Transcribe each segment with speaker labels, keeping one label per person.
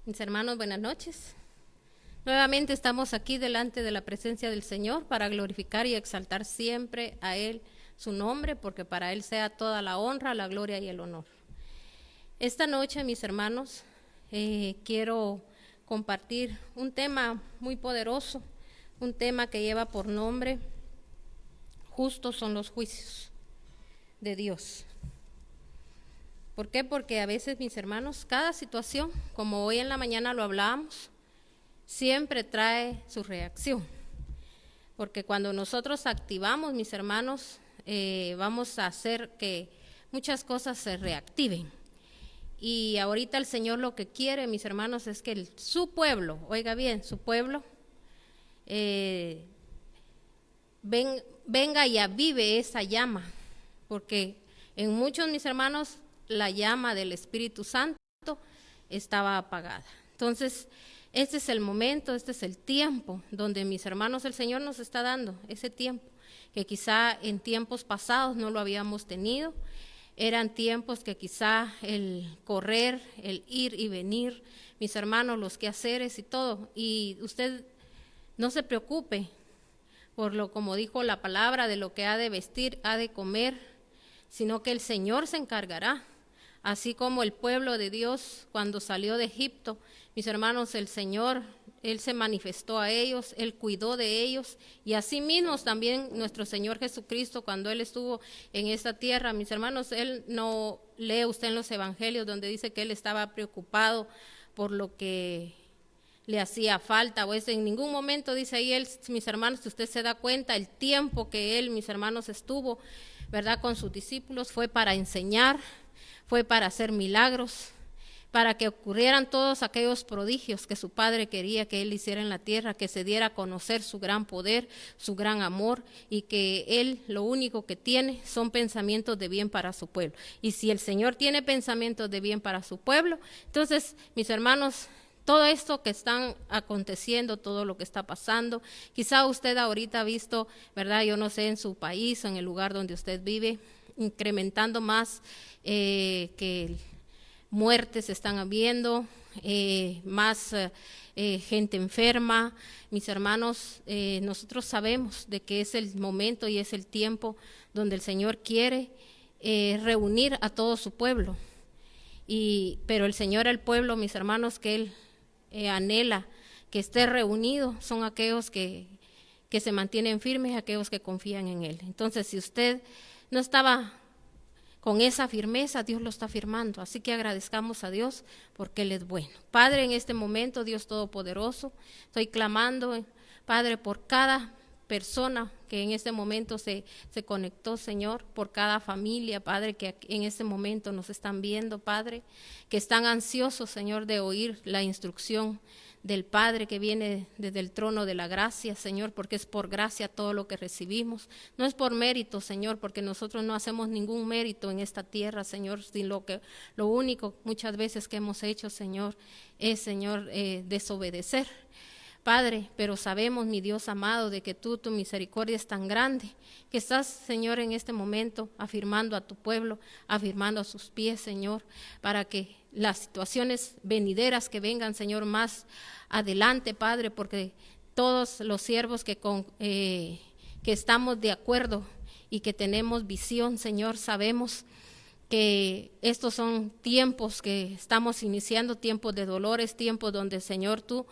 Speaker 1: Mis hermanos, buenas noches. Nuevamente estamos aquí delante de la presencia del Señor para glorificar y exaltar siempre a Él su nombre, porque para Él sea toda la honra, la gloria y el honor. Esta noche, mis hermanos, quiero compartir un tema muy poderoso, un tema que lleva por nombre: justos son los juicios de Dios. ¿Por qué? Porque a veces, mis hermanos, cada situación, como hoy en la mañana lo hablábamos, siempre trae su reacción. Porque cuando nosotros activamos, mis hermanos, vamos a hacer que muchas cosas se reactiven. Y ahorita el Señor lo que quiere, mis hermanos, es que su pueblo, oiga bien, su pueblo, venga y avive esa llama. Porque en muchos, mis hermanos, la llama del Espíritu Santo estaba apagada. Entonces, este es el momento, este es el tiempo donde, mis hermanos, el Señor nos está dando ese tiempo, que quizá en tiempos pasados no lo habíamos tenido. Eran tiempos que quizá el correr, el ir y venir, mis hermanos, los quehaceres y todo. Y usted no se preocupe por lo, como dijo la palabra, de lo que ha de vestir, ha de comer, sino que el Señor se encargará. Así como el pueblo de Dios cuando salió de Egipto, mis hermanos, el Señor, Él se manifestó a ellos, Él cuidó de ellos, y así mismo también nuestro Señor Jesucristo, cuando Él estuvo en esta tierra, mis hermanos, Él no lee usted en los evangelios donde dice que Él estaba preocupado por lo que le hacía falta, o en ningún momento dice ahí Él, mis hermanos, si usted se da cuenta, el tiempo que Él, mis hermanos, estuvo, ¿verdad?, con sus discípulos, fue para enseñar, fue para hacer milagros, para que ocurrieran todos aquellos prodigios que su Padre quería que Él hiciera en la tierra, que se diera a conocer su gran poder, su gran amor, y que Él lo único que tiene son pensamientos de bien para su pueblo. Y si el Señor tiene pensamientos de bien para su pueblo, entonces, mis hermanos, todo esto que están aconteciendo, todo lo que está pasando, quizá usted ahorita ha visto, ¿verdad?, yo no sé, en su país, en el lugar donde usted vive, incrementando más que muertes están habiendo, más gente enferma. Mis hermanos, nosotros sabemos de que es el momento y es el tiempo donde el Señor quiere reunir a todo su pueblo. Pero el Señor, el pueblo, mis hermanos, que Él anhela que esté reunido, son aquellos que se mantienen firmes, aquellos que confían en Él. Entonces, si usted no estaba con esa firmeza, Dios lo está firmando, así que agradezcamos a Dios porque Él es bueno. Padre, en este momento, Dios Todopoderoso, estoy clamando, Padre, por cada persona que en este momento se conectó, Señor, por cada familia, Padre, que en este momento nos están viendo, Padre, que están ansiosos, Señor, de oír la instrucción del Padre que viene desde el trono de la gracia, Señor, porque es por gracia todo lo que recibimos, no es por mérito, Señor, porque nosotros no hacemos ningún mérito en esta tierra, Señor, sino que lo único muchas veces que hemos hecho, Señor, es, Señor, desobedecer, Padre, pero sabemos, mi Dios amado, de que tu misericordia es tan grande, que estás, Señor, en este momento afirmando a tu pueblo, afirmando a sus pies, Señor, para que las situaciones venideras que vengan, Señor, más adelante, Padre, porque todos los siervos que estamos de acuerdo y que tenemos visión, Señor, sabemos que estos son tiempos que estamos iniciando, tiempos de dolores, tiempos donde, Señor, tú,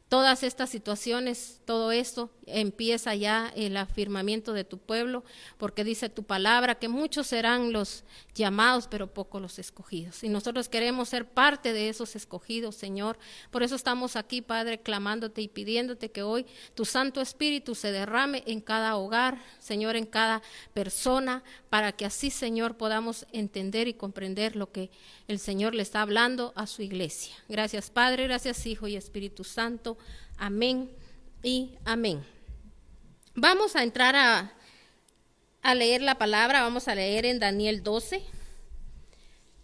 Speaker 1: todas estas situaciones, todo esto empieza ya el afirmamiento de tu pueblo, porque dice tu palabra que muchos serán los llamados, pero pocos los escogidos. Y nosotros queremos ser parte de esos escogidos, Señor. Por eso estamos aquí, Padre, clamándote y pidiéndote que hoy tu Santo Espíritu se derrame en cada hogar, Señor, en cada persona, para que así, Señor, podamos entender y comprender lo que el Señor le está hablando a su iglesia. Gracias, Padre, gracias, Hijo y Espíritu Santo. Amén y amén. Vamos a entrar a leer la palabra, vamos a leer en Daniel 12.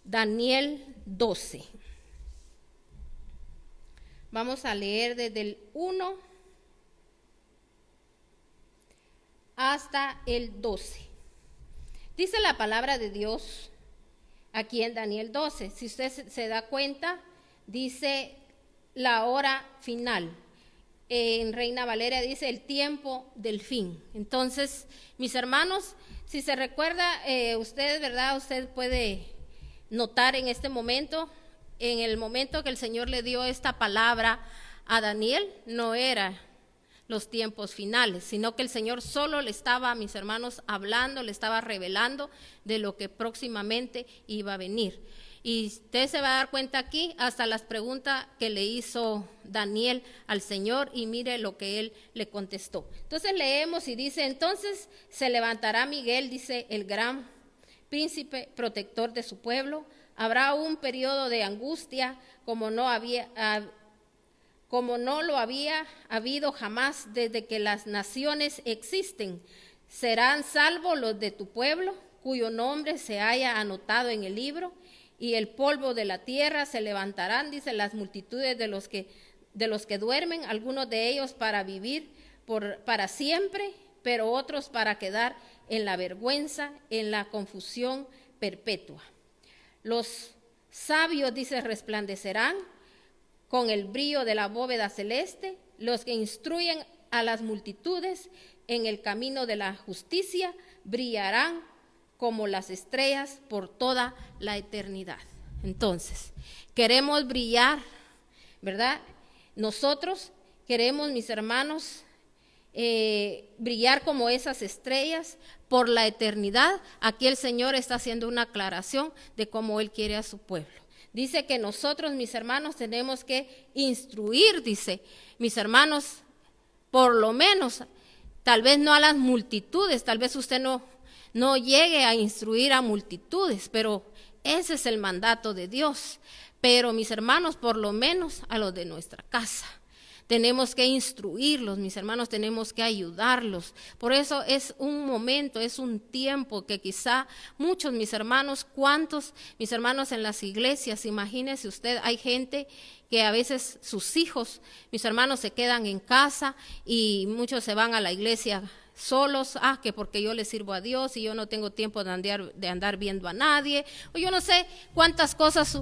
Speaker 1: Daniel 12. Vamos a leer desde el 1 hasta el 12. Dice la palabra de Dios aquí en Daniel 12. Si usted se da cuenta, dice la hora final. En Reina Valera dice el tiempo del fin. Entonces, mis hermanos, si se recuerda, usted, ¿verdad? Usted puede notar en este momento, en el momento que el Señor le dio esta palabra a Daniel, no era los tiempos finales, sino que el Señor solo le estaba, mis hermanos, hablando, le estaba revelando de lo que próximamente iba a venir. Y usted se va a dar cuenta aquí hasta las preguntas que le hizo Daniel al Señor, y mire lo que él le contestó. Entonces leemos y dice: entonces se levantará Miguel, dice, el gran príncipe protector de su pueblo. Habrá un periodo de angustia como no lo había habido jamás desde que las naciones existen. Serán salvos los de tu pueblo, cuyo nombre se haya anotado en el libro, y el polvo de la tierra se levantarán, dice, las multitudes de los que duermen, algunos de ellos para vivir para siempre, pero otros para quedar en la vergüenza, en la confusión perpetua. Los sabios, dice, resplandecerán con el brillo de la bóveda celeste, los que instruyen a las multitudes en el camino de la justicia brillarán como las estrellas por toda la eternidad. Entonces, queremos brillar, ¿verdad? Nosotros queremos, mis hermanos, brillar como esas estrellas por la eternidad. Aquí el Señor está haciendo una aclaración de cómo Él quiere a su pueblo. Dice que nosotros, mis hermanos, tenemos que instruir, dice, mis hermanos, por lo menos, tal vez no a las multitudes, tal vez usted no llegue a instruir a multitudes, pero ese es el mandato de Dios. Pero, mis hermanos, por lo menos a los de nuestra casa. Tenemos que instruirlos, mis hermanos, tenemos que ayudarlos. Por eso es un momento, es un tiempo que quizá muchos, mis hermanos, cuántos, mis hermanos en las iglesias, imagínese usted, hay gente que a veces sus hijos, mis hermanos, se quedan en casa y muchos se van a la iglesia solos, que porque yo le sirvo a Dios y yo no tengo tiempo de andar viendo a nadie, o yo no sé cuántas cosas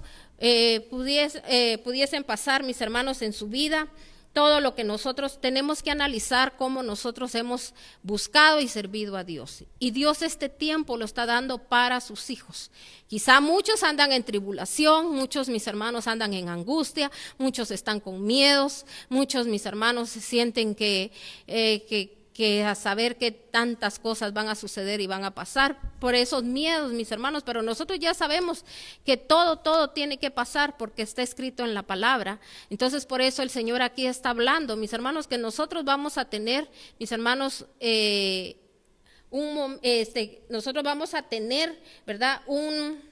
Speaker 1: pudiesen pasar, mis hermanos, en su vida. Todo lo que nosotros tenemos que analizar, cómo nosotros hemos buscado y servido a Dios. Y Dios este tiempo lo está dando para sus hijos. Quizá muchos andan en tribulación, muchos, mis hermanos, andan en angustia, muchos están con miedos, muchos, mis hermanos, se sienten que a saber que tantas cosas van a suceder y van a pasar por esos miedos, mis hermanos, pero nosotros ya sabemos que todo tiene que pasar porque está escrito en la palabra. Entonces, por eso el Señor aquí está hablando, mis hermanos, que nosotros vamos a tener, mis hermanos, nosotros vamos a tener, ¿verdad?, un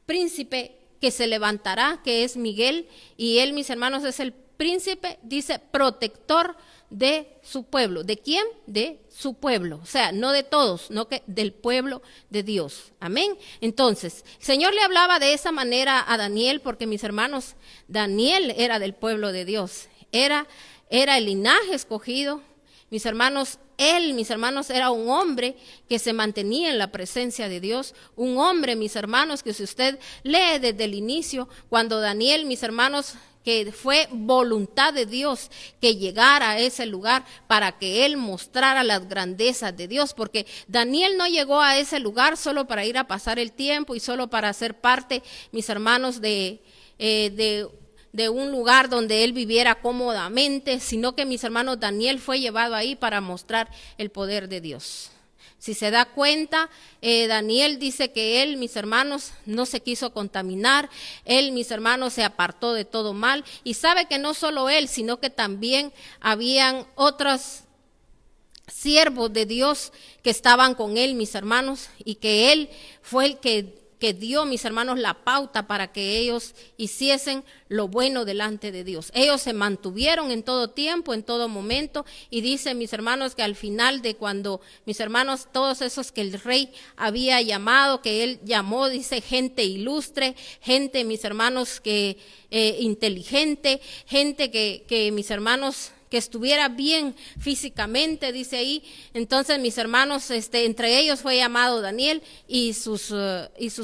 Speaker 1: príncipe que se levantará, que es Miguel, y él, mis hermanos, es el príncipe, dice, protector de su pueblo. ¿De quién? De su pueblo. O sea, no de todos, no que del pueblo de Dios. Amén. Entonces, el Señor le hablaba de esa manera a Daniel, porque, mis hermanos, Daniel era del pueblo de Dios. Era el linaje escogido. Mis hermanos, mis hermanos, era un hombre que se mantenía en la presencia de Dios. Un hombre, mis hermanos, que si usted lee desde el inicio, cuando Daniel, mis hermanos, que fue voluntad de Dios que llegara a ese lugar para que él mostrara las grandezas de Dios, porque Daniel no llegó a ese lugar solo para ir a pasar el tiempo y solo para ser parte, mis hermanos, de un lugar donde él viviera cómodamente, sino que, mis hermanos, Daniel fue llevado ahí para mostrar el poder de Dios. Si se da cuenta, Daniel dice que él, mis hermanos, no se quiso contaminar, él, mis hermanos, se apartó de todo mal, y sabe que no solo él, sino que también habían otros siervos de Dios que estaban con él, mis hermanos, y que él fue el que dio, mis hermanos, la pauta para que ellos hiciesen lo bueno delante de Dios. Ellos se mantuvieron en todo tiempo, en todo momento, y dice, mis hermanos, que al final de cuando, mis hermanos, todos esos que el rey había llamado, que él llamó, dice, gente ilustre, gente, mis hermanos, que inteligente, gente que mis hermanos, que estuviera bien físicamente, dice ahí. Entonces mis hermanos, entre ellos fue llamado Daniel y sus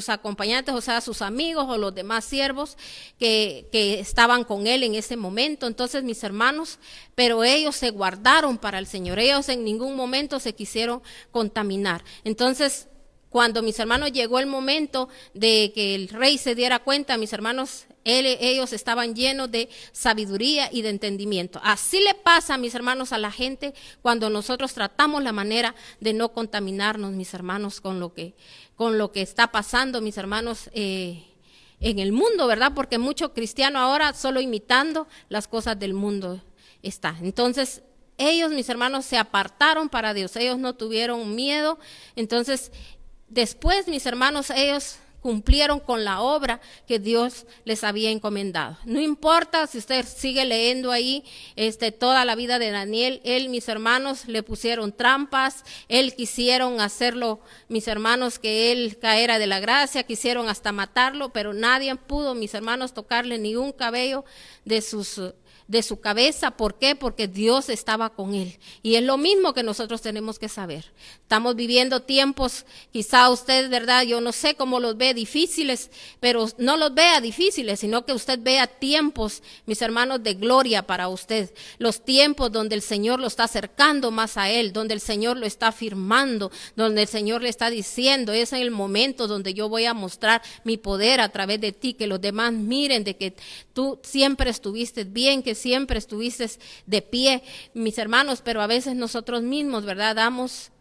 Speaker 1: acompañantes, o sea, sus amigos o los demás siervos que estaban con él en ese momento. Entonces mis hermanos, pero ellos se guardaron para el Señor, ellos en ningún momento se quisieron contaminar. Entonces, cuando mis hermanos llegó el momento de que el rey se diera cuenta, mis hermanos, ellos estaban llenos de sabiduría y de entendimiento. Así le pasa, mis hermanos, a la gente cuando nosotros tratamos la manera de no contaminarnos, mis hermanos, con lo que está pasando, mis hermanos, en el mundo, ¿verdad? Porque mucho cristiano ahora solo imitando las cosas del mundo está. Entonces, ellos, mis hermanos, se apartaron para Dios, ellos no tuvieron miedo. Entonces, después, mis hermanos, ellos cumplieron con la obra que Dios les había encomendado. No importa si usted sigue leyendo ahí toda la vida de Daniel, mis hermanos, le pusieron trampas, quisieron hacerlo, mis hermanos, que él caera de la gracia, quisieron hasta matarlo, pero nadie pudo, mis hermanos, tocarle ni un cabello de su cabeza. ¿Por qué? Porque Dios estaba con él. Y es lo mismo que nosotros tenemos que saber. Estamos viviendo tiempos, quizá usted, ¿verdad? Yo no sé cómo los ve difíciles, pero no los vea difíciles, sino que usted vea tiempos, mis hermanos, de gloria para usted. Los tiempos donde el Señor lo está acercando más a él, donde el Señor lo está afirmando, donde el Señor le está diciendo, es en el momento donde yo voy a mostrar mi poder a través de ti, que los demás miren de que tú siempre estuviste bien, que siempre estuviste de pie, mis hermanos. Pero a veces nosotros mismos, ¿verdad?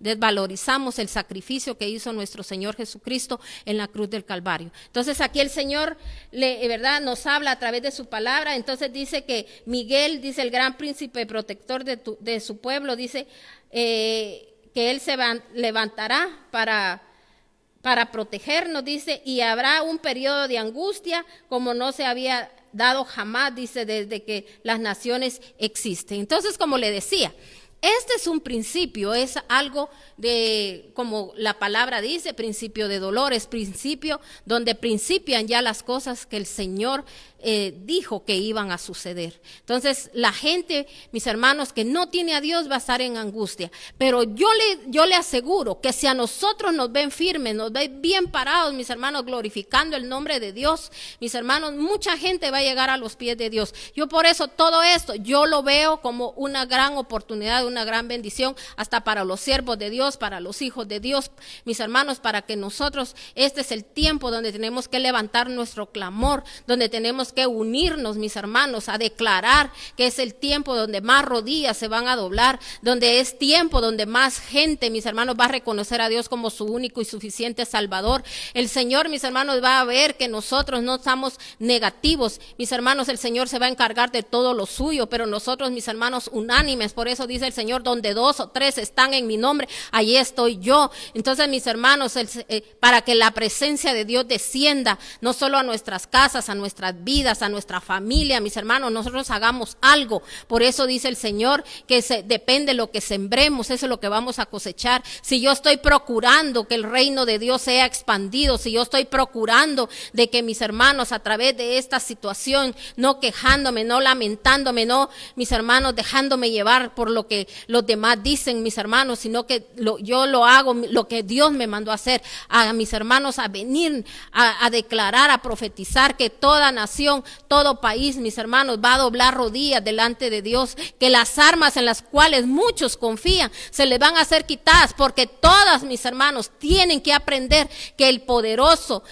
Speaker 1: Desvalorizamos el sacrificio que hizo nuestro Señor Jesucristo en la cruz del Calvario. Entonces aquí el Señor, ¿verdad?, nos habla a través de su palabra. Entonces dice que Miguel, dice el gran príncipe protector de su pueblo, dice que él se levantará para protegernos, dice, y habrá un periodo de angustia como no se había dado jamás, dice, desde que las naciones existen. Entonces, como le decía, este es un principio, es algo de, como la palabra dice, principio de dolores, principio donde principian ya las cosas que el Señor dijo que iban a suceder. Entonces, la gente, mis hermanos, que no tiene a Dios va a estar en angustia. Pero yo le aseguro que si a nosotros nos ven firmes, nos ven bien parados, mis hermanos, glorificando el nombre de Dios, mis hermanos, mucha gente va a llegar a los pies de Dios. Yo por eso todo esto, yo lo veo como una gran oportunidad, una gran bendición, hasta para los siervos de Dios, para los hijos de Dios, mis hermanos, para que nosotros, este es el tiempo donde tenemos que levantar nuestro clamor, donde tenemos que unirnos, mis hermanos, a declarar que es el tiempo donde más rodillas se van a doblar, donde es tiempo donde más gente, mis hermanos, va a reconocer a Dios como su único y suficiente Salvador. El Señor, mis hermanos, va a ver que nosotros no estamos negativos, mis hermanos. El Señor se va a encargar de todo lo suyo, pero nosotros, mis hermanos, unánimes. Por eso dice el Señor, donde 2 o 3 están en mi nombre, allí estoy yo. Entonces, mis hermanos, para que la presencia de Dios descienda, no solo a nuestras casas, a nuestras vidas, a nuestra familia, mis hermanos, nosotros hagamos algo. Por eso dice el Señor que depende de lo que sembremos, eso es lo que vamos a cosechar. Si yo estoy procurando que el reino de Dios sea expandido, si yo estoy procurando de que mis hermanos, a través de esta situación, no quejándome, no lamentándome, no, mis hermanos, dejándome llevar por lo que los demás dicen, mis hermanos, sino que yo lo hago, lo que Dios me mandó a hacer, a mis hermanos, a venir a declarar, a profetizar que toda nación, todo país, mis hermanos, va a doblar rodillas delante de Dios, que las armas en las cuales muchos confían se les van a ser quitadas, porque todas, mis hermanos, tienen que aprender que el poderoso,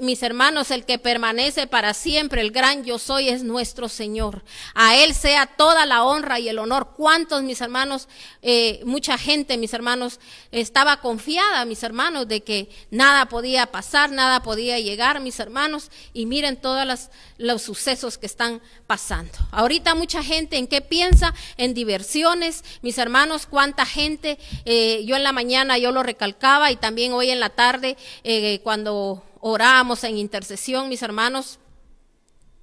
Speaker 1: mis hermanos, el que permanece para siempre, el gran yo soy, es nuestro Señor. A Él sea toda la honra y el honor. ¿Cuántos, mis hermanos, mucha gente, mis hermanos, estaba confiada, mis hermanos, de que nada podía pasar, nada podía llegar, mis hermanos, y miren todas los sucesos que están pasando. Ahorita mucha gente, ¿en qué piensa? En diversiones, mis hermanos. Cuánta gente, yo en la mañana yo lo recalcaba, y también hoy en la tarde cuando orábamos en intercesión, mis hermanos,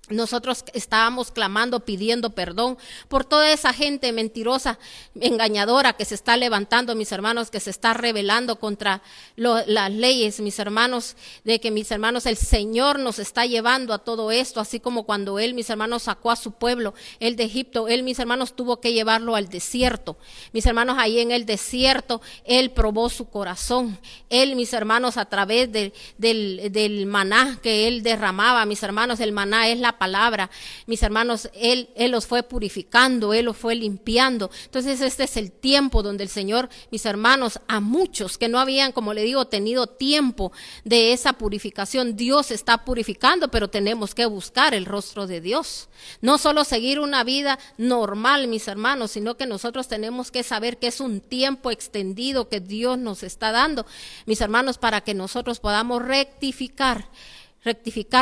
Speaker 1: nosotros estábamos clamando, pidiendo perdón por toda esa gente mentirosa, engañadora que se está levantando, mis hermanos, que se está rebelando contra las leyes, mis hermanos, de que, mis hermanos, el Señor nos está llevando a todo esto, así como cuando Él, mis hermanos, sacó a su pueblo, Él de Egipto, Él, mis hermanos, tuvo que llevarlo al desierto. Mis hermanos, ahí en el desierto, Él probó su corazón. Él, mis hermanos, a través del maná que Él derramaba, mis hermanos, el maná es la palabra, mis hermanos, Él los fue purificando, Él los fue limpiando. Entonces este es el tiempo donde el Señor, mis hermanos, a muchos que no habían, como le digo, tenido tiempo de esa purificación, Dios está purificando, pero tenemos que buscar el rostro de Dios. No solo seguir una vida normal, mis hermanos, sino que nosotros tenemos que saber que es un tiempo extendido que Dios nos está dando, mis hermanos, para que nosotros podamos rectificar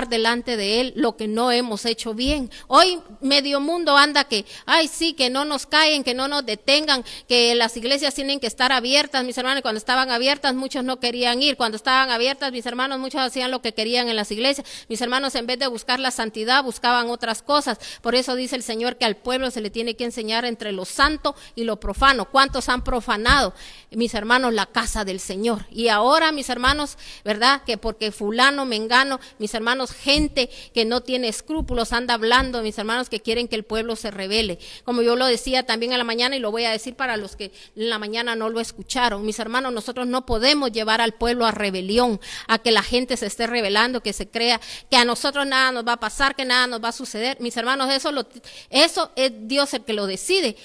Speaker 1: delante de Él lo que no hemos hecho bien. Hoy medio mundo anda que, ay sí, que no nos callen, que no nos detengan, que las iglesias tienen que estar abiertas, mis hermanos. Cuando estaban abiertas muchos no querían ir, cuando estaban abiertas, mis hermanos, muchos hacían lo que querían en las iglesias. Mis hermanos, en vez de buscar la santidad, buscaban otras cosas. Por eso dice el Señor que al pueblo se le tiene que enseñar entre lo santo y lo profano. ¿Cuántos han profanado, mis hermanos, la casa del Señor? Y ahora, mis hermanos, ¿verdad? Que porque fulano, mengano, mis hermanos, gente que no tiene escrúpulos anda hablando, mis hermanos, que quieren que el pueblo se rebele. Como yo lo decía también en la mañana, y lo voy a decir para los que en la mañana no lo escucharon, mis hermanos, nosotros no podemos llevar al pueblo a rebelión, a que la gente se esté rebelando, que se crea que a nosotros nada nos va a pasar, que nada nos va a suceder. Mis hermanos, eso es Dios el que lo decide,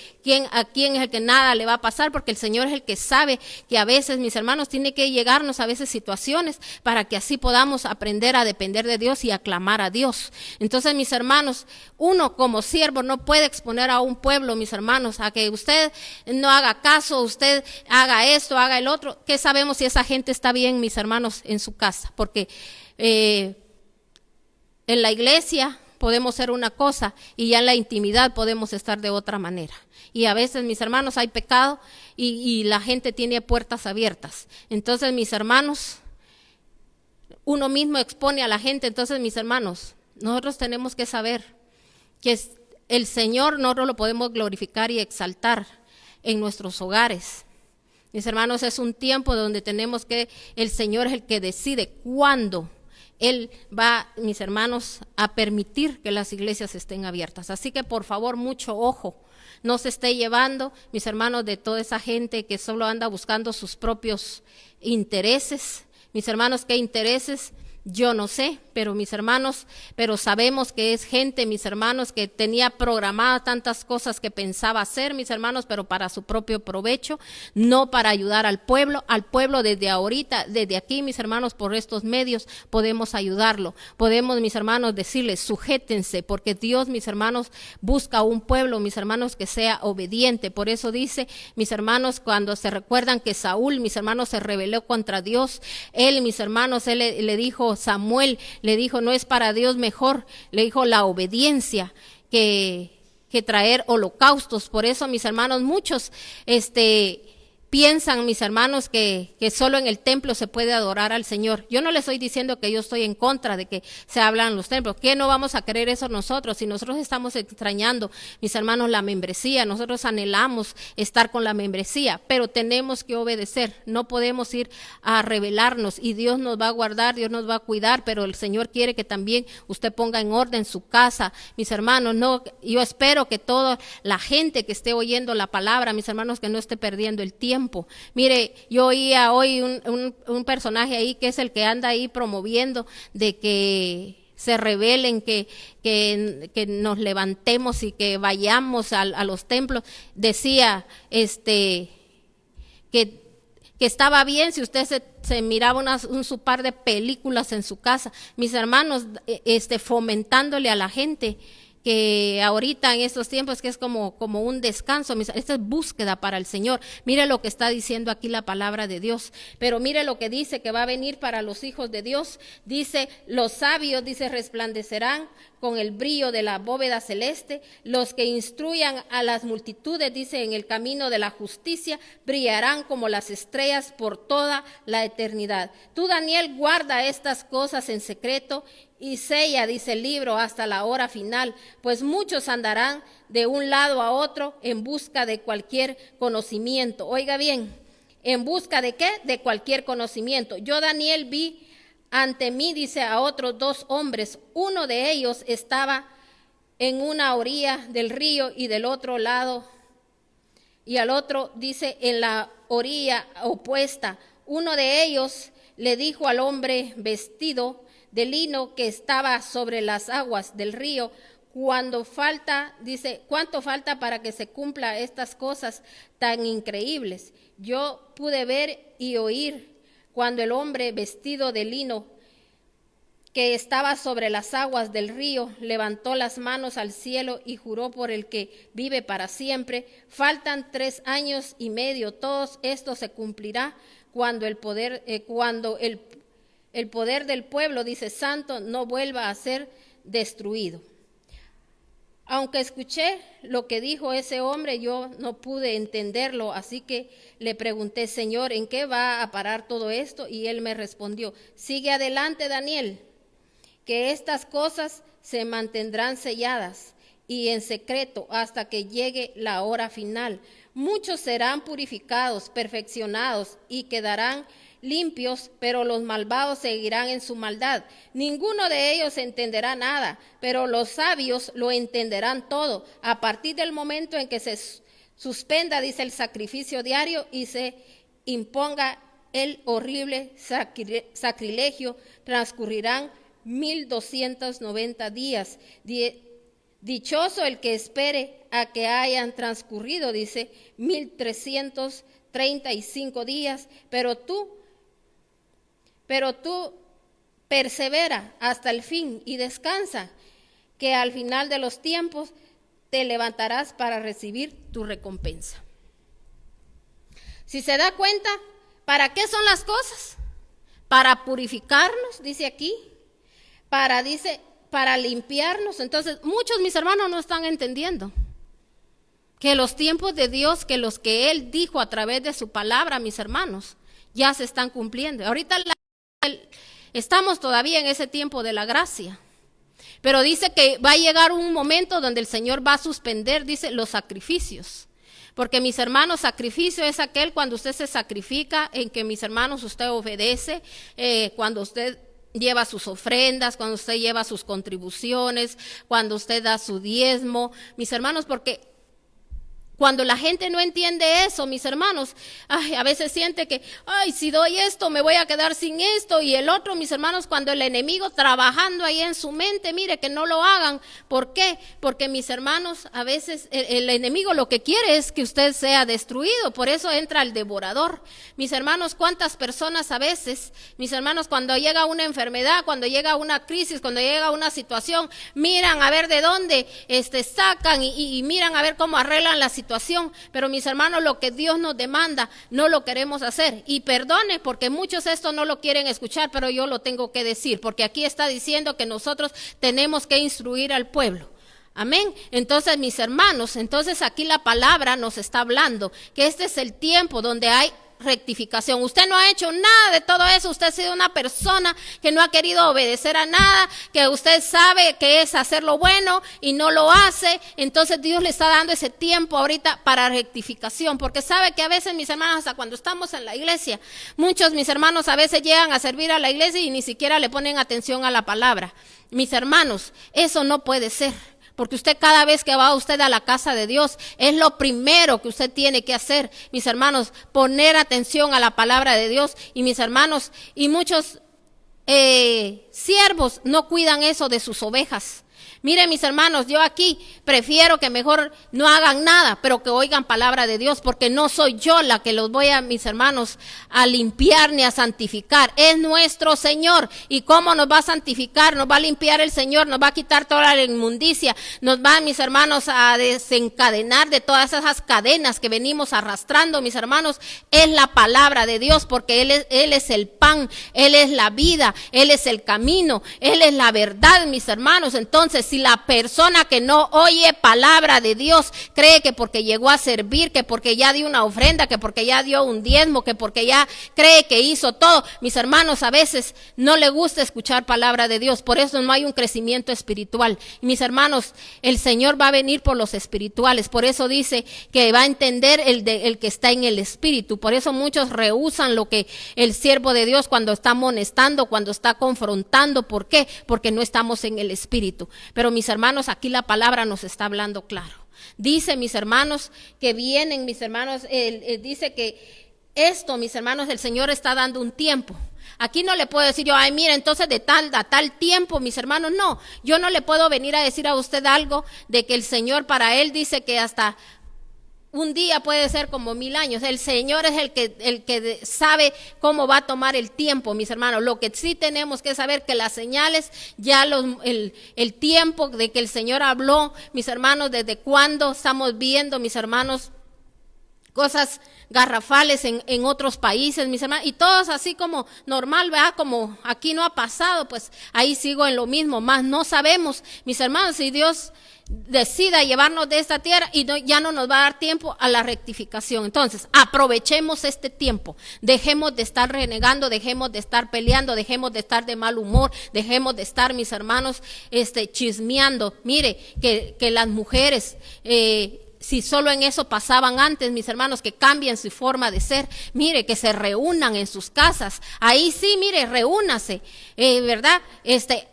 Speaker 1: a quién es el que nada le va a pasar, porque el Señor es el que sabe que a veces, mis hermanos, tiene que llegarnos a veces situaciones para que así podamos aprender a depender de Dios y a clamar a Dios. Entonces, mis hermanos, uno como siervo no puede exponer a un pueblo, mis hermanos, a que usted no haga caso, usted haga esto, haga el otro. ¿Qué sabemos si esa gente está bien, mis hermanos, en su casa? Porque en la iglesia podemos ser una cosa y ya en la intimidad podemos estar de otra manera. Y a veces, mis hermanos, hay pecado y la gente tiene puertas abiertas. Entonces, mis hermanos, uno mismo expone a la gente. Entonces, mis hermanos, nosotros tenemos que saber que el Señor nosotros lo podemos glorificar y exaltar en nuestros hogares. Mis hermanos, es un tiempo donde tenemos que, el Señor es el que decide cuándo Él va, mis hermanos, a permitir que las iglesias estén abiertas. Así que, por favor, mucho ojo. No se esté llevando, mis hermanos, de toda esa gente que solo anda buscando sus propios intereses. Mis hermanos, ¿qué intereses? Yo no sé, pero mis hermanos, pero sabemos que es gente, mis hermanos, que tenía programadas tantas cosas que pensaba hacer, mis hermanos, pero para su propio provecho, no para ayudar al pueblo desde ahorita, desde aquí, mis hermanos, por estos medios podemos ayudarlo. Podemos, mis hermanos, decirles, sujétense, porque Dios, mis hermanos, busca un pueblo, mis hermanos, que sea obediente. Por eso dice, mis hermanos, cuando se recuerdan que Saúl, mis hermanos, se rebeló contra Dios, él, mis hermanos, él le dijo, Samuel le dijo, no es para Dios mejor, le dijo la obediencia que traer holocaustos. Por eso, mis hermanos, muchos piensan, mis hermanos, que solo en el templo se puede adorar al Señor. Yo no les estoy diciendo que yo estoy en contra de que se hablan los templos. ¿Qué no vamos a querer eso nosotros? Si nosotros estamos extrañando, mis hermanos, la membresía, nosotros anhelamos estar con la membresía, pero tenemos que obedecer. No podemos ir a rebelarnos y Dios nos va a guardar, Dios nos va a cuidar, pero el Señor quiere que también usted ponga en orden su casa, mis hermanos. No, yo espero que toda la gente que esté oyendo la palabra, mis hermanos, que no esté perdiendo el tiempo. Mire, yo oía hoy un personaje ahí que es el que anda ahí promoviendo de que se rebelen, que nos levantemos y que vayamos a los templos. Decía que estaba bien si usted se miraba un par de películas en su casa. Mis hermanos, fomentándole a la gente que ahorita en estos tiempos que es como un descanso, esta es búsqueda para el Señor. Mire lo que está diciendo aquí la palabra de Dios, pero mire lo que dice que va a venir para los hijos de Dios. Dice, los sabios, dice, resplandecerán con el brillo de la bóveda celeste, los que instruyan a las multitudes, dice, en el camino de la justicia, brillarán como las estrellas por toda la eternidad. Tú, Daniel, guarda estas cosas en secreto y sella, dice el libro, hasta la hora final, pues muchos andarán de un lado a otro en busca de cualquier conocimiento. Oiga bien, ¿en busca de qué? De cualquier conocimiento. Yo, Daniel, vi ante mí, dice, a otros 2 hombres. Uno de ellos estaba en una orilla del río y del otro lado, y al otro, dice, en la orilla opuesta. Uno de ellos le dijo al hombre vestido de lino que estaba sobre las aguas del río: ¿cuánto falta para que se cumpla estas cosas tan increíbles? Yo pude ver y oír cuando el hombre vestido de lino que estaba sobre las aguas del río levantó las manos al cielo y juró por el que vive para siempre: faltan 3 años y medio, todo esto se cumplirá cuando el poder del pueblo, dice, santo, no vuelva a ser destruido. Aunque escuché lo que dijo ese hombre, yo no pude entenderlo, así que le pregunté: Señor, ¿en qué va a parar todo esto? Y él me respondió: sigue adelante, Daniel, que estas cosas se mantendrán selladas y en secreto hasta que llegue la hora final. Muchos serán purificados, perfeccionados y quedarán limpios, pero los malvados seguirán en su maldad. Ninguno de ellos entenderá nada, pero los sabios lo entenderán todo. A partir del momento en que se suspenda, dice, el sacrificio diario y se imponga el horrible sacrilegio, transcurrirán 1290 días. Dichoso el que espere a que hayan transcurrido, dice, 1335 días, pero tú persevera hasta el fin y descansa, que al final de los tiempos te levantarás para recibir tu recompensa. Si se da cuenta, ¿para qué son las cosas? Para purificarnos, dice aquí, para limpiarnos. Entonces, muchos, mis hermanos, no están entendiendo que los tiempos de Dios, que los que Él dijo a través de su palabra, mis hermanos, ya se están cumpliendo. Ahorita estamos todavía en ese tiempo de la gracia, pero dice que va a llegar un momento donde el Señor va a suspender, dice, los sacrificios. Porque, mis hermanos, sacrificio es aquel cuando usted se sacrifica, en que, mis hermanos, usted obedece, cuando usted lleva sus ofrendas, cuando usted lleva sus contribuciones, cuando usted da su diezmo, mis hermanos, porque cuando la gente no entiende eso, mis hermanos, a veces siente que, si doy esto me voy a quedar sin esto, y el otro, mis hermanos, cuando el enemigo trabajando ahí en su mente, mire que no lo hagan. ¿Por qué? Porque, mis hermanos, a veces el enemigo lo que quiere es que usted sea destruido, por eso entra el devorador. Mis hermanos, cuántas personas a veces, mis hermanos, cuando llega una enfermedad, cuando llega una crisis, cuando llega una situación, miran a ver de dónde sacan y miran a ver cómo arreglan la situación. Pero, mis hermanos, lo que Dios nos demanda no lo queremos hacer. Y perdone, porque muchos esto no lo quieren escuchar, pero yo lo tengo que decir, porque aquí está diciendo que nosotros tenemos que instruir al pueblo. Amén. Entonces, mis hermanos, aquí la palabra nos está hablando que este es el tiempo donde hay rectificación. Usted no ha hecho nada de todo eso. Usted ha sido una persona que no ha querido obedecer a nada, que usted sabe que es hacer lo bueno y no lo hace. Entonces Dios le está dando ese tiempo ahorita para rectificación, porque sabe que a veces, mis hermanos, hasta cuando estamos en la iglesia, muchos, mis hermanos, a veces llegan a servir a la iglesia y ni siquiera le ponen atención a la palabra. Mis hermanos, eso no puede ser. Porque usted, cada vez que va usted a la casa de Dios, es lo primero que usted tiene que hacer, mis hermanos, poner atención a la palabra de Dios. Y, mis hermanos, y muchos siervos no cuidan eso de sus ovejas. Miren, mis hermanos, yo aquí prefiero que mejor no hagan nada, pero que oigan palabra de Dios, porque no soy yo la que los voy a, mis hermanos, a limpiar ni a santificar. Es nuestro Señor. ¿Y cómo nos va a santificar? Nos va a limpiar el Señor, nos va a quitar toda la inmundicia, nos va, mis hermanos, a desencadenar de todas esas cadenas que venimos arrastrando, mis hermanos. Es la palabra de Dios, porque Él es el Padre pan, Él es la vida, Él es el camino, Él es la verdad, mis hermanos. Entonces, si la persona que no oye palabra de Dios cree que porque llegó a servir, que porque ya dio una ofrenda, que porque ya dio un diezmo, que porque ya cree que hizo todo, mis hermanos, a veces no le gusta escuchar palabra de Dios. Por eso no hay un crecimiento espiritual. Y mis hermanos, el Señor va a venir por los espirituales. Por eso dice que va a entender el que está en el espíritu. Por eso muchos rehúsan lo que el siervo de Dios cuando está amonestando, cuando está confrontando. ¿Por qué? Porque no estamos en el espíritu. Pero mis hermanos, aquí la palabra nos está hablando claro. Dice, mis hermanos, que vienen, mis hermanos, dice que esto, mis hermanos, el Señor está dando un tiempo. Aquí no le puedo decir yo, ay, mira, entonces de tal a tal tiempo, mis hermanos, no. Yo no le puedo venir a decir a usted algo de que el Señor para Él dice que hasta un día puede ser como 1000 años. El Señor es el que sabe cómo va a tomar el tiempo, mis hermanos. Lo que sí tenemos que saber que las señales, ya el tiempo de que el Señor habló, mis hermanos, desde cuándo estamos viendo, mis hermanos, cosas garrafales en otros países, mis hermanos, y todos así como normal, ¿verdad? Como aquí no ha pasado, pues ahí sigo en lo mismo, más no sabemos, mis hermanos, si Dios decida llevarnos de esta tierra y ya no nos va a dar tiempo a la rectificación. Entonces, aprovechemos este tiempo, dejemos de estar renegando, dejemos de estar peleando, dejemos de estar de mal humor, dejemos de estar, mis hermanos, chismeando. Mire, que las mujeres, si solo en eso pasaban antes, mis hermanos, que cambien su forma de ser. Mire, que se reúnan en sus casas. Ahí sí, mire, reúnase, ¿verdad?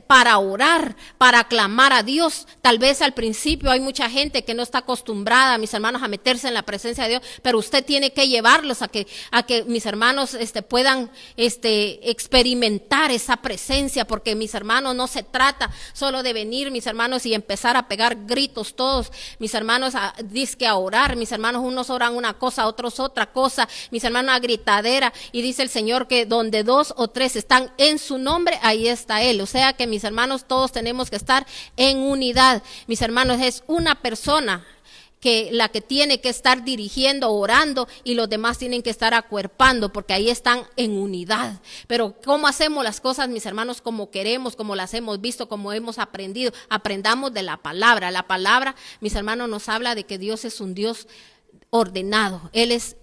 Speaker 1: Para orar, para clamar a Dios. Tal vez al principio hay mucha gente que no está acostumbrada, mis hermanos, a meterse en la presencia de Dios, pero usted tiene que llevarlos a que mis hermanos puedan experimentar esa presencia, porque mis hermanos, no se trata solo de venir, mis hermanos, y empezar a pegar gritos todos, mis hermanos, dizque a orar, mis hermanos, unos oran una cosa, otros otra cosa, mis hermanos, a gritadera, y dice el Señor que donde 2 o 3 están en su nombre, ahí está Él. O sea que, mis hermanos, todos tenemos que estar en unidad. Mis hermanos, es una persona la que tiene que estar dirigiendo, orando, y los demás tienen que estar acuerpando, porque ahí están en unidad. Pero ¿cómo hacemos las cosas, mis hermanos? Como queremos, como las hemos visto, como hemos aprendido. Aprendamos de la palabra. La palabra, mis hermanos, nos habla de que Dios es un Dios ordenado. Él es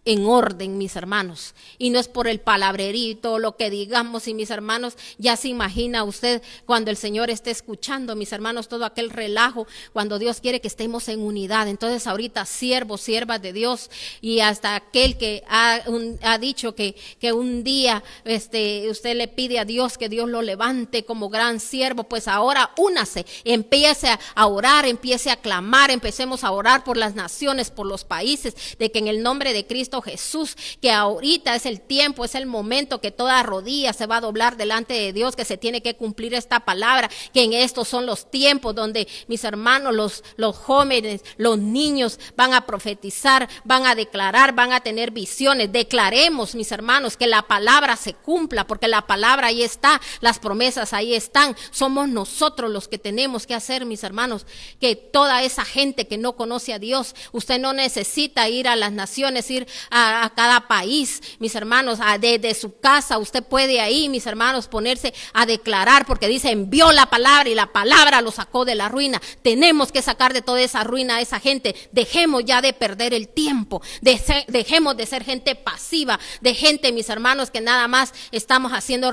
Speaker 1: en orden, mis hermanos, y no es por el palabrerito, lo que digamos. Y mis hermanos, ya se imagina usted cuando el Señor esté escuchando, mis hermanos, todo aquel relajo, cuando Dios quiere que estemos en unidad. Entonces ahorita, siervos, siervas de Dios, y hasta aquel que ha dicho que un día usted le pide a Dios que Dios lo levante como gran siervo, pues ahora únase, empiece a orar, empiece a clamar, empecemos a orar por las naciones, por los países, de que en el nombre de Cristo Jesús, que ahorita es el tiempo, es el momento que toda rodilla se va a doblar delante de Dios, que se tiene que cumplir esta palabra, que en estos son los tiempos donde, mis hermanos, los jóvenes, los niños van a profetizar, van a declarar, van a tener visiones. Declaremos, mis hermanos, que la palabra se cumpla, porque la palabra ahí está, las promesas ahí están. Somos nosotros los que tenemos que hacer, mis hermanos, que toda esa gente que no conoce a Dios, usted no necesita ir a las naciones, ir a cada país, mis hermanos, desde su casa usted puede ahí, mis hermanos, ponerse a declarar, porque dice, envió la palabra y la palabra lo sacó de la ruina. Tenemos que sacar de toda esa ruina a esa gente. Dejemos ya de perder el tiempo, dejemos de ser gente pasiva, de gente, mis hermanos, que nada más estamos haciendo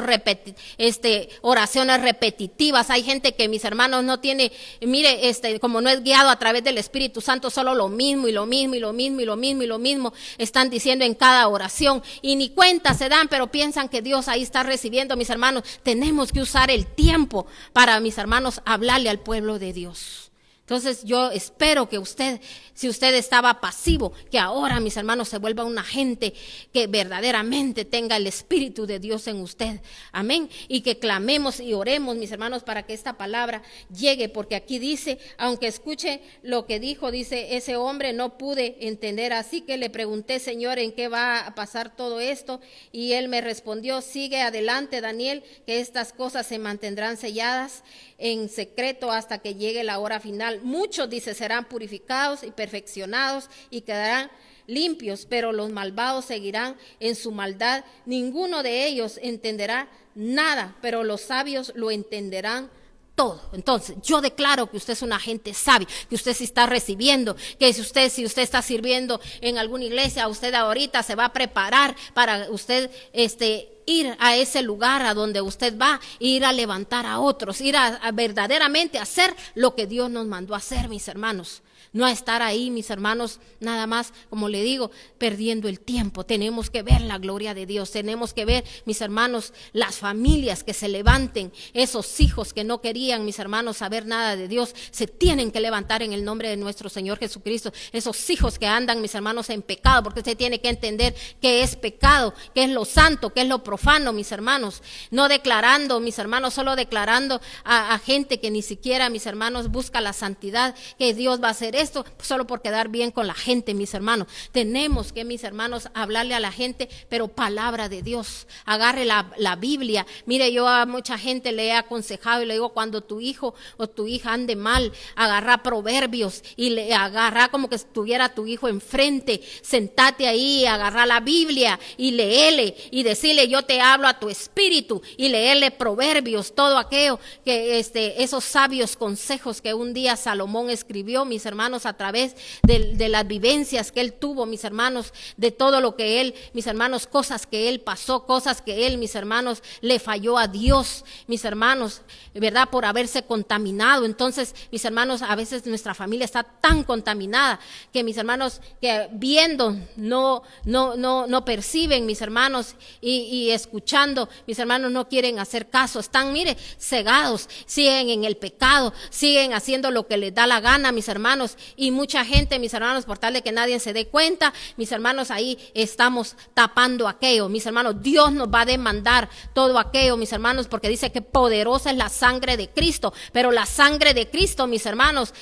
Speaker 1: oraciones repetitivas. Hay gente que, mis hermanos, no tiene, mire, como no es guiado a través del Espíritu Santo, solo lo mismo y lo mismo y lo mismo y lo mismo y lo mismo están diciendo en cada oración, y ni cuenta se dan, pero piensan que Dios ahí está recibiendo. Mis hermanos, tenemos que usar el tiempo para, mis hermanos, hablarle al pueblo de Dios. Entonces yo espero que usted, si usted estaba pasivo, que ahora, mis hermanos, se vuelva una gente que verdaderamente tenga el Espíritu de Dios en usted. Amén. Y que clamemos y oremos, mis hermanos, para que esta palabra llegue, porque aquí dice, aunque escuche lo que dijo, dice, ese hombre no pude entender, así que le pregunté, Señor, ¿en qué va a pasar todo esto? Y él me respondió, sigue adelante, Daniel, que estas cosas se mantendrán selladas en secreto hasta que llegue la hora final. muchos, dice, serán purificados y perfeccionados y quedarán limpios, pero los malvados seguirán en su maldad. Ninguno de ellos entenderá nada, pero los sabios lo entenderán todo. Entonces, yo declaro que usted es una gente sabia, que usted sí está recibiendo, que si usted está sirviendo en alguna iglesia, usted ahorita se va a preparar para usted ir a ese lugar a donde usted va, ir a levantar a otros, ir a verdaderamente hacer lo que Dios nos mandó a hacer, mis hermanos. No a estar ahí, mis hermanos, nada más, como le digo, perdiendo el tiempo. Tenemos que ver la gloria de Dios. Tenemos que ver, mis hermanos, las familias que se levanten. Esos hijos que no querían, mis hermanos, saber nada de Dios, se tienen que levantar en el nombre de nuestro Señor Jesucristo. Esos hijos que andan, mis hermanos, en pecado, porque usted tiene que entender qué es pecado, qué es lo santo, qué es lo profano, mis hermanos. No declarando, mis hermanos, solo declarando a gente que ni siquiera, mis hermanos, busca la santidad, que Dios va a hacer esto solo por quedar bien con la gente, mis hermanos. Tenemos que, mis hermanos, hablarle a la gente, pero palabra de Dios. Agarre la Biblia. Mire, yo a mucha gente le he aconsejado y le digo, cuando tu hijo o tu hija ande mal, agarra Proverbios y le agarra como que estuviera tu hijo enfrente. Sentate ahí, agarra la Biblia y léele y decirle, yo te hablo a tu espíritu, y leerle Proverbios, todo aquello que esos sabios consejos que un día Salomón escribió, mis hermanos, a través de las vivencias que él tuvo, mis hermanos, de todo lo que él, mis hermanos, cosas que él pasó, cosas que él, mis hermanos, le falló a Dios, mis hermanos, ¿verdad? Por haberse contaminado. Entonces, mis hermanos, a veces nuestra familia está tan contaminada que mis hermanos, que viendo no perciben, mis hermanos, y escuchando, mis hermanos, no quieren hacer caso. Están, mire, cegados, siguen en el pecado, siguen haciendo lo que les da la gana, mis hermanos. Y mucha gente, mis hermanos, por tal de que nadie se dé cuenta, mis hermanos, ahí estamos tapando aquello. Mis hermanos, Dios nos va a demandar todo aquello, mis hermanos, porque dice que poderosa es la sangre de Cristo. Pero la sangre de Cristo, mis hermanos,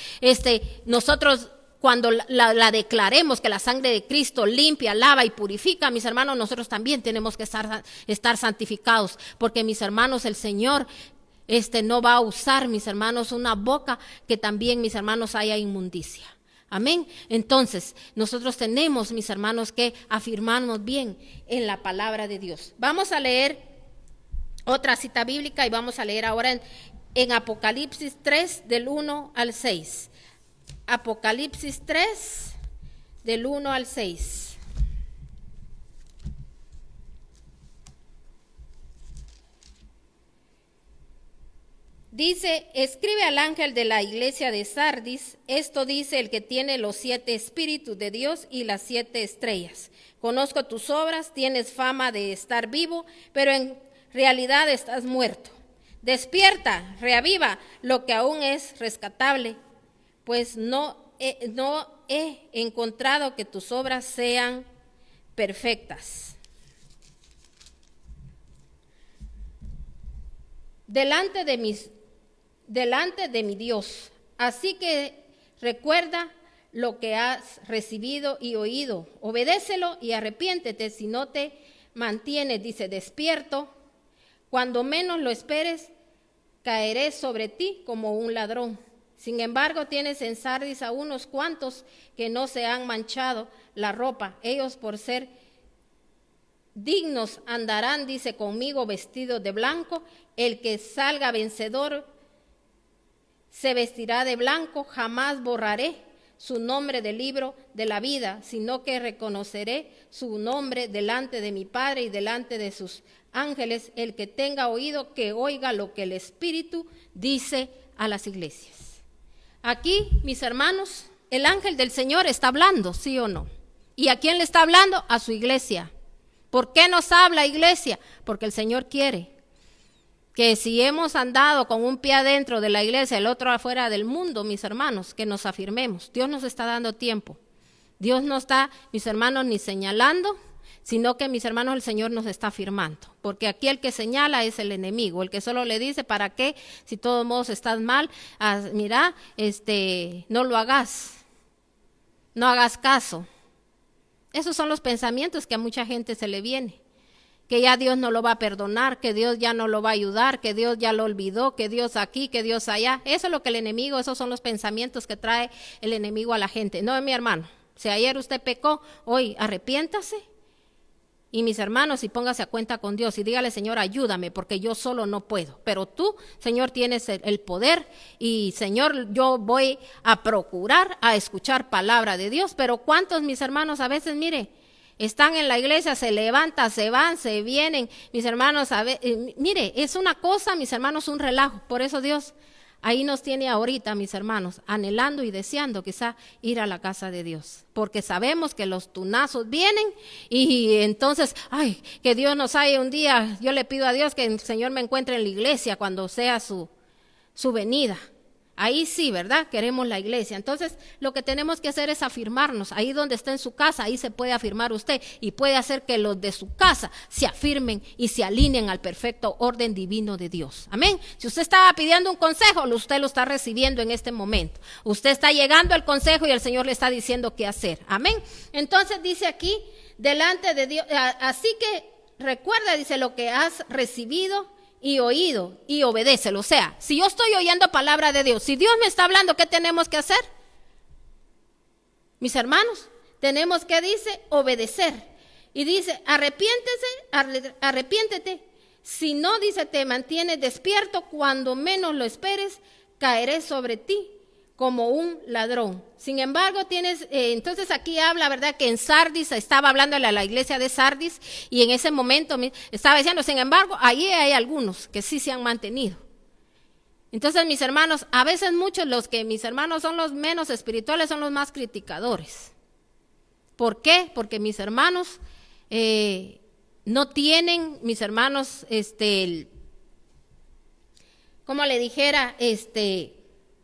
Speaker 1: nosotros cuando la declaremos, que la sangre de Cristo limpia, lava y purifica, mis hermanos, nosotros también tenemos que estar santificados, porque, mis hermanos, el Señor no va a usar, mis hermanos, una boca que también, mis hermanos, haya inmundicia. Amén. Entonces, nosotros tenemos, mis hermanos, que afirmarnos bien en la palabra de Dios. Vamos a leer otra cita bíblica y vamos a leer ahora en Apocalipsis 3, del 1 al 6. Apocalipsis 3, del 1 al 6. Dice, escribe al ángel de la iglesia de Sardis, esto dice el que tiene los 7 espíritus de Dios y las 7 estrellas. Conozco tus obras, tienes fama de estar vivo, pero en realidad estás muerto. Despierta, reaviva lo que aún es rescatable, pues no he encontrado que tus obras sean perfectas. Delante de mi Dios. Así que recuerda lo que has recibido y oído. Obedécelo y arrepiéntete si no te mantienes, dice, despierto. Cuando menos lo esperes, caeré sobre ti como un ladrón. Sin embargo, tienes en Sardis a unos cuantos que no se han manchado la ropa. Ellos, por ser dignos, andarán, dice, conmigo vestidos de blanco. El que salga vencedor se vestirá de blanco. Jamás borraré su nombre del libro de la vida, sino que reconoceré su nombre delante de mi Padre y delante de sus ángeles. El que tenga oído, que oiga lo que el Espíritu dice a las iglesias. Aquí, mis hermanos, el ángel del Señor está hablando, ¿sí o no? ¿Y a quién le está hablando? A su iglesia. ¿Por qué nos habla, iglesia? Porque el Señor quiere que si hemos andado con un pie adentro de la iglesia, el otro afuera del mundo, mis hermanos, que nos afirmemos. Dios nos está dando tiempo. Dios no está, mis hermanos, ni señalando, sino que, mis hermanos, el Señor nos está afirmando. Porque aquí el que señala es el enemigo, el que solo le dice, ¿para qué? Si de todos modos estás mal, mira, no lo hagas, no hagas caso. Esos son los pensamientos que a mucha gente se le viene. que ya Dios no lo va a perdonar, que Dios ya no lo va a ayudar, que Dios ya lo olvidó, que Dios aquí, que Dios allá. Eso es lo que el enemigo, esos son los pensamientos que trae el enemigo a la gente. No, mi hermano, si ayer usted pecó, hoy arrepiéntase. Y mis hermanos, y póngase a cuenta con Dios y dígale, Señor, ayúdame, porque yo solo no puedo. Pero tú, Señor, tienes el poder y, Señor, yo voy a procurar a escuchar palabra de Dios. Pero ¿cuántos, mis hermanos, a veces, mire, están en la iglesia, se levantan, se van, se vienen, mis hermanos, mire, es una cosa, mis hermanos, un relajo. Por eso Dios ahí nos tiene ahorita, mis hermanos, anhelando y deseando quizá ir a la casa de Dios. Porque sabemos que los tunazos vienen y entonces, ay, que Dios nos haya un día. Yo le pido a Dios que el Señor me encuentre en la iglesia cuando sea su venida. Ahí sí, ¿verdad? Queremos la iglesia. Entonces, lo que tenemos que hacer es afirmarnos. Ahí donde está en su casa, ahí se puede afirmar usted y puede hacer que los de su casa se afirmen y se alineen al perfecto orden divino de Dios. Amén. Si usted estaba pidiendo un consejo, usted lo está recibiendo en este momento. Usted está llegando al consejo y el Señor le está diciendo qué hacer. Amén. Entonces dice aquí, delante de Dios, así que recuerda, dice, lo que has recibido y oído y obedécelo. O sea, si yo estoy oyendo palabra de Dios, si Dios me está hablando, ¿qué tenemos que hacer? Mis hermanos, tenemos que, dice, obedecer. Y dice, arrepiéntete. Si no, dice, te mantienes despierto, cuando menos lo esperes, caeré sobre ti como un ladrón. Sin embargo, entonces aquí habla, ¿verdad? Que en Sardis, estaba hablándole a la iglesia de Sardis, y en ese momento estaba diciendo, sin embargo, ahí hay algunos que sí se han mantenido. Entonces, mis hermanos, a veces muchos mis hermanos son los menos espirituales, son los más criticadores. ¿Por qué? Porque mis hermanos no tienen, mis hermanos, como le dijera,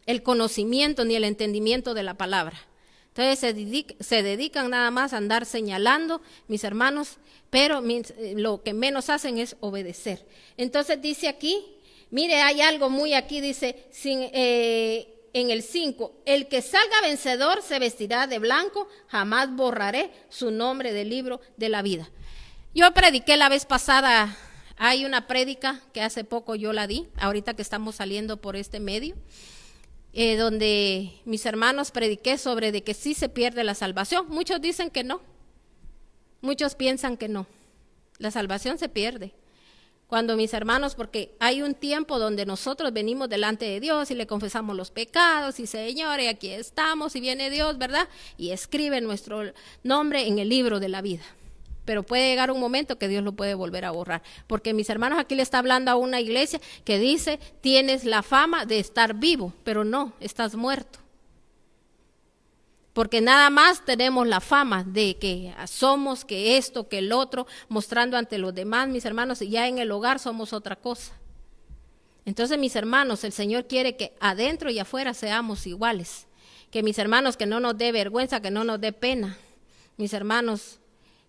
Speaker 1: el conocimiento ni el entendimiento de la palabra. Entonces se dedican nada más a andar señalando, mis hermanos, pero lo que menos hacen es obedecer. Entonces dice aquí, mire, hay algo muy aquí, dice, en el 5, el que salga vencedor se vestirá de blanco, jamás borraré su nombre del libro de la vida. Yo prediqué la vez pasada, hay una prédica que hace poco yo la di, ahorita que estamos saliendo por este medio, donde mis hermanos prediqué sobre de que sí se pierde la salvación. Muchos dicen que no, muchos piensan que no, la salvación se pierde. Cuando mis hermanos, porque hay un tiempo donde nosotros venimos delante de Dios y le confesamos los pecados y Señor, y aquí estamos, y viene Dios, ¿verdad? Y escribe nuestro nombre en el libro de la vida. Pero puede llegar un momento que Dios lo puede volver a borrar. Porque mis hermanos, aquí le está hablando a una iglesia que dice, tienes la fama de estar vivo, pero no, estás muerto. Porque nada más tenemos la fama de que somos, que esto, que el otro, mostrando ante los demás, mis hermanos, y ya en el hogar somos otra cosa. Entonces, mis hermanos, el Señor quiere que adentro y afuera seamos iguales. Que mis hermanos, que no nos dé vergüenza, que no nos dé pena. Mis hermanos,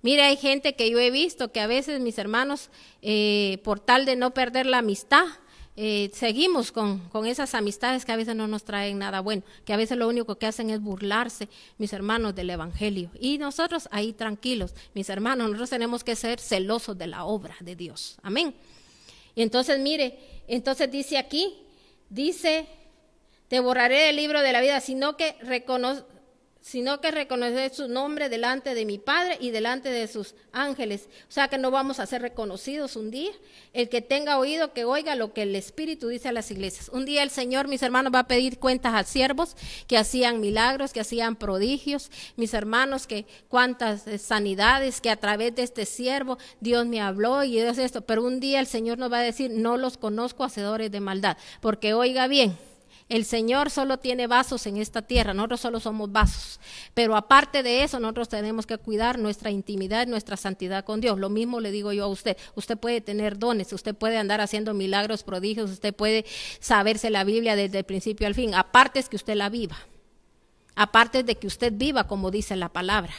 Speaker 1: mire, hay gente que yo he visto que a veces, mis hermanos, por tal de no perder la amistad, seguimos con esas amistades que a veces no nos traen nada bueno, que a veces lo único que hacen es burlarse, mis hermanos, del evangelio. Y nosotros ahí tranquilos, mis hermanos, nosotros tenemos que ser celosos de la obra de Dios. Amén. Y entonces, mire, entonces dice aquí, dice, te borraré del libro de la vida, sino que reconocer su nombre delante de mi Padre y delante de sus ángeles. O sea que no vamos a ser reconocidos un día. El que tenga oído, que oiga lo que el Espíritu dice a las iglesias. Un día el Señor, mis hermanos, va a pedir cuentas a siervos que hacían milagros, que hacían prodigios. Mis hermanos, que cuántas sanidades, que a través de este siervo Dios me habló y es esto. Pero un día el Señor nos va a decir, no los conozco, hacedores de maldad. Porque oiga bien, el Señor solo tiene vasos en esta tierra, nosotros solo somos vasos, pero aparte de eso nosotros tenemos que cuidar nuestra intimidad, nuestra santidad con Dios. Lo mismo le digo yo a usted, usted puede tener dones, usted puede andar haciendo milagros, prodigios, usted puede saberse la Biblia desde el principio al fin, aparte es que usted la viva, aparte de que usted viva como dice la palabra.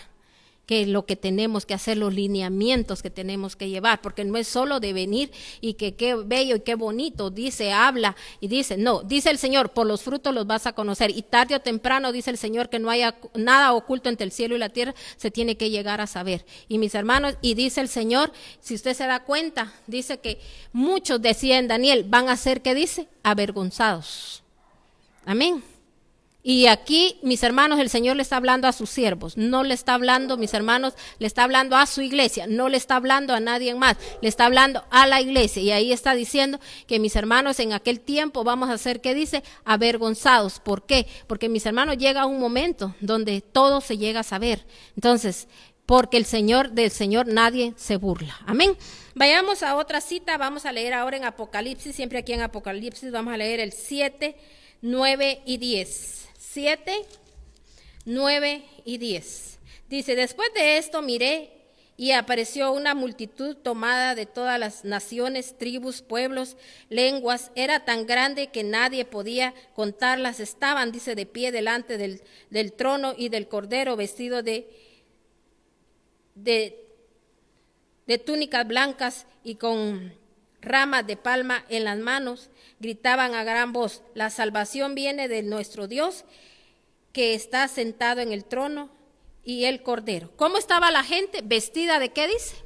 Speaker 1: que lo que tenemos que hacer, los lineamientos que tenemos que llevar, porque no es solo de venir y que qué bello y qué bonito, dice, habla y dice, no, dice el Señor, por los frutos los vas a conocer, y tarde o temprano dice el Señor que no haya nada oculto entre el cielo y la tierra, se tiene que llegar a saber. Y mis hermanos, y dice el Señor, si usted se da cuenta, dice que muchos decían Daniel, van a ser, ¿qué dice? Avergonzados. Amén. Y aquí, mis hermanos, el Señor le está hablando a sus siervos, no le está hablando, mis hermanos, le está hablando a su iglesia, no le está hablando a nadie más, le está hablando a la iglesia. Y ahí está diciendo que mis hermanos en aquel tiempo vamos a ser, ¿qué dice? Avergonzados. ¿Por qué? Porque mis hermanos llega un momento donde todo se llega a saber. Entonces, porque del Señor nadie se burla. Amén. Vayamos a otra cita, vamos a leer ahora en Apocalipsis, siempre aquí en Apocalipsis vamos a leer el 7, 9 y 10. 7, 9 y 10. Dice, después de esto miré y apareció una multitud tomada de todas las naciones, tribus, pueblos, lenguas. Era tan grande que nadie podía contarlas. Estaban, dice, de pie delante del trono y del Cordero, vestidos de túnicas blancas y con ramas de palma en las manos. Gritaban a gran voz, la salvación viene de nuestro Dios, que está sentado en el trono, y el Cordero. ¿Cómo estaba la gente? Vestida de, ¿qué dice?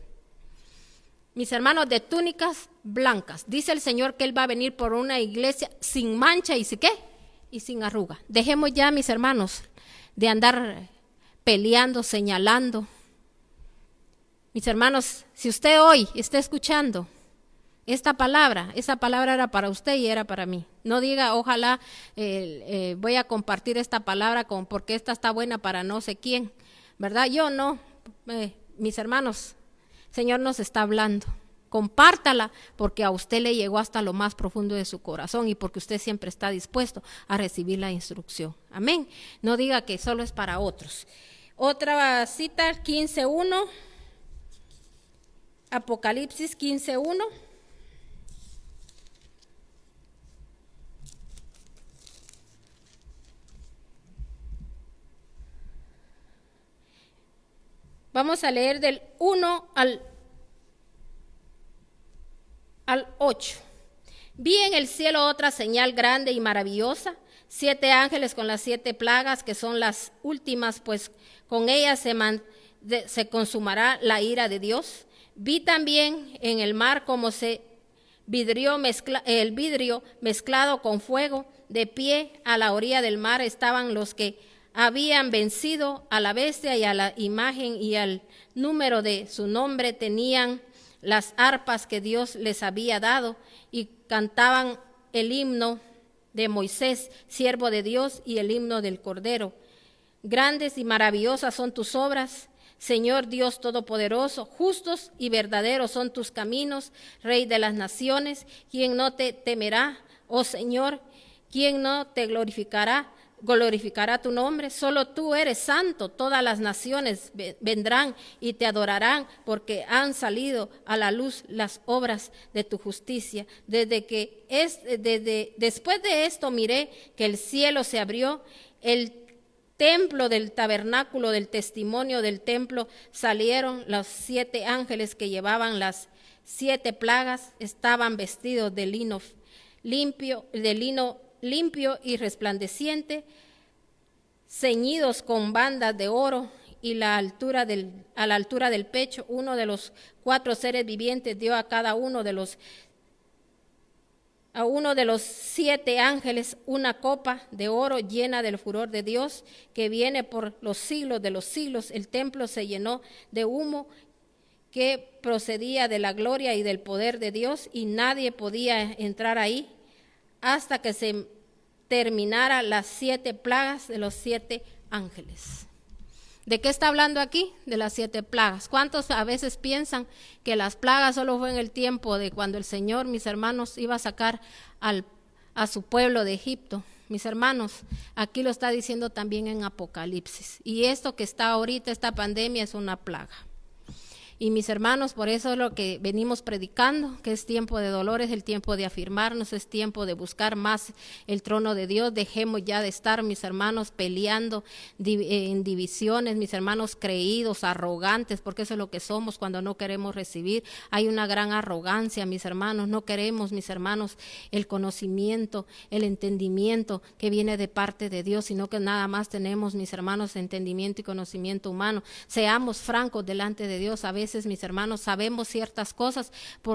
Speaker 1: Mis hermanos, de túnicas blancas. Dice el Señor que Él va a venir por una iglesia sin mancha y sin, ¿qué? Y sin arruga. Dejemos ya, mis hermanos, de andar peleando, señalando. Mis hermanos, si usted hoy está escuchando esa palabra era para usted y era para mí. No diga, ojalá voy a compartir esta palabra porque esta está buena para no sé quién, ¿verdad? Yo no, mis hermanos, el Señor nos está hablando. Compártala porque a usted le llegó hasta lo más profundo de su corazón y porque usted siempre está dispuesto a recibir la instrucción. Amén. No diga que solo es para otros. Otra cita, 15:1. Apocalipsis 15:1. Vamos a leer del 1 al 8. Vi en el cielo otra señal grande y maravillosa, 7 ángeles con las 7 plagas, que son las últimas, pues con ellas se consumará la ira de Dios. Vi también en el mar como el vidrio mezclado con fuego. De pie a la orilla del mar estaban los que habían vencido a la bestia y a la imagen, y al número de su nombre tenían las arpas que Dios les había dado, y cantaban el himno de Moisés, siervo de Dios, y el himno del Cordero. Grandes y maravillosas son tus obras, Señor Dios Todopoderoso. Justos y verdaderos son tus caminos, Rey de las naciones. ¿Quién no te temerá, oh Señor? ¿Quién no te glorificará tu nombre? Solo tú eres santo. Todas las naciones vendrán y te adorarán, porque han salido a la luz las obras de tu justicia. Después de esto miré que el cielo se abrió, el templo del tabernáculo del testimonio del templo salieron los 7 ángeles que llevaban las 7 plagas. Estaban vestidos de lino limpio y resplandeciente, ceñidos con bandas de oro, y a la altura del pecho. Uno de los 4 seres vivientes dio a uno de los 7 ángeles una copa de oro llena del furor de Dios, que viene por los siglos de los siglos. El templo se llenó de humo que procedía de la gloria y del poder de Dios, y nadie podía entrar ahí hasta que se terminara las 7 plagas de los 7 ángeles. ¿De qué está hablando aquí? De las 7 plagas. ¿Cuántos a veces piensan que las plagas solo fue en el tiempo de cuando el Señor, mis hermanos, iba a sacar a su pueblo de Egipto? Mis hermanos, aquí lo está diciendo también en Apocalipsis. Y esto que está ahorita, esta pandemia, es una plaga. Y mis hermanos, por eso es lo que venimos predicando, que es tiempo de dolor, es el tiempo de afirmarnos, es tiempo de buscar más el trono de Dios. Dejemos ya de estar, mis hermanos, peleando en divisiones, mis hermanos, creídos, arrogantes, porque eso es lo que somos cuando no queremos recibir. Hay una gran arrogancia, mis hermanos, no queremos, mis hermanos, el conocimiento, el entendimiento que viene de parte de Dios, sino que nada más tenemos, mis hermanos, entendimiento y conocimiento humano. Seamos francos delante de Dios. A veces, mis hermanos, sabemos ciertas cosas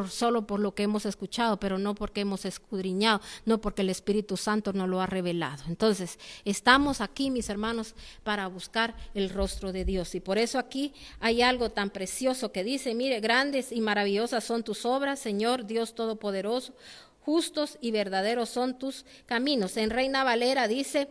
Speaker 1: solo por lo que hemos escuchado, pero no porque hemos escudriñado, no porque el Espíritu Santo nos lo ha revelado. Entonces, estamos aquí, mis hermanos, para buscar el rostro de Dios. Y por eso aquí hay algo tan precioso que dice, mire, grandes y maravillosas son tus obras, Señor Dios Todopoderoso, justos y verdaderos son tus caminos. En Reina Valera dice,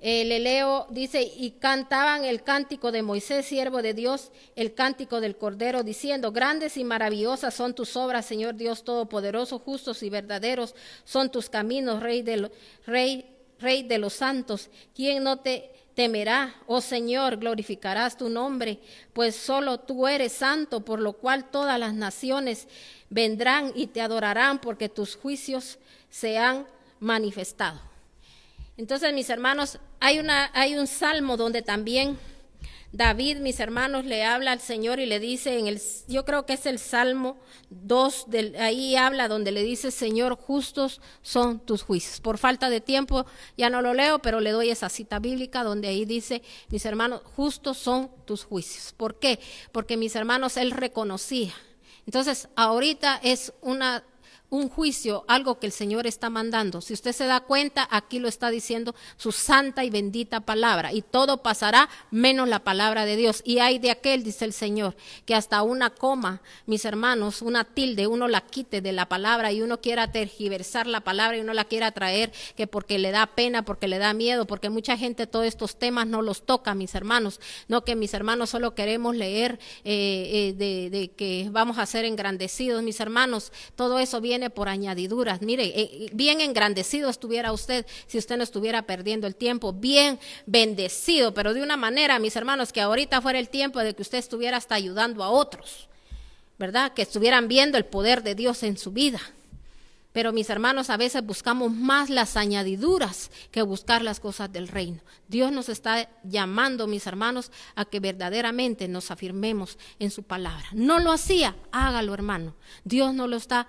Speaker 1: le leo, dice, y cantaban el cántico de Moisés, siervo de Dios, el cántico del Cordero, diciendo, grandes y maravillosas son tus obras, Señor Dios Todopoderoso, justos y verdaderos son tus caminos, Rey de los santos. ¿Quién no te temerá, oh Señor? Glorificarás tu nombre, pues solo tú eres santo, por lo cual todas las naciones vendrán y te adorarán, porque tus juicios se han manifestado. Entonces, mis hermanos, hay un salmo donde también David, mis hermanos, le habla al Señor y le dice, yo creo que es el Salmo 2, ahí habla donde le dice, Señor, justos son tus juicios. Por falta de tiempo ya no lo leo, pero le doy esa cita bíblica donde ahí dice, mis hermanos, justos son tus juicios. ¿Por qué? Porque, mis hermanos, él reconocía. Entonces, ahorita es un juicio, algo que el Señor está mandando. Si usted se da cuenta, aquí lo está diciendo su santa y bendita palabra, y todo pasará menos la palabra de Dios. Y hay de aquel, dice el Señor, que hasta una coma, mis hermanos, una tilde, uno la quite de la palabra y uno quiera tergiversar la palabra y uno la quiera traer, que porque le da pena, porque le da miedo, porque mucha gente todos estos temas no los toca, mis hermanos. No, que mis hermanos solo queremos leer de que vamos a ser engrandecidos, mis hermanos. Todo eso viene por añadiduras. Mire, bien engrandecido estuviera usted si usted no estuviera perdiendo el tiempo, bien bendecido, pero de una manera, mis hermanos, que ahorita fuera el tiempo de que usted estuviera hasta ayudando a otros, ¿verdad? Que estuvieran viendo el poder de Dios en su vida. Pero, mis hermanos, a veces buscamos más las añadiduras que buscar las cosas del reino. Dios nos está llamando, mis hermanos, a que verdaderamente nos afirmemos en su palabra. No lo hacía, hágalo, hermano. Dios no lo está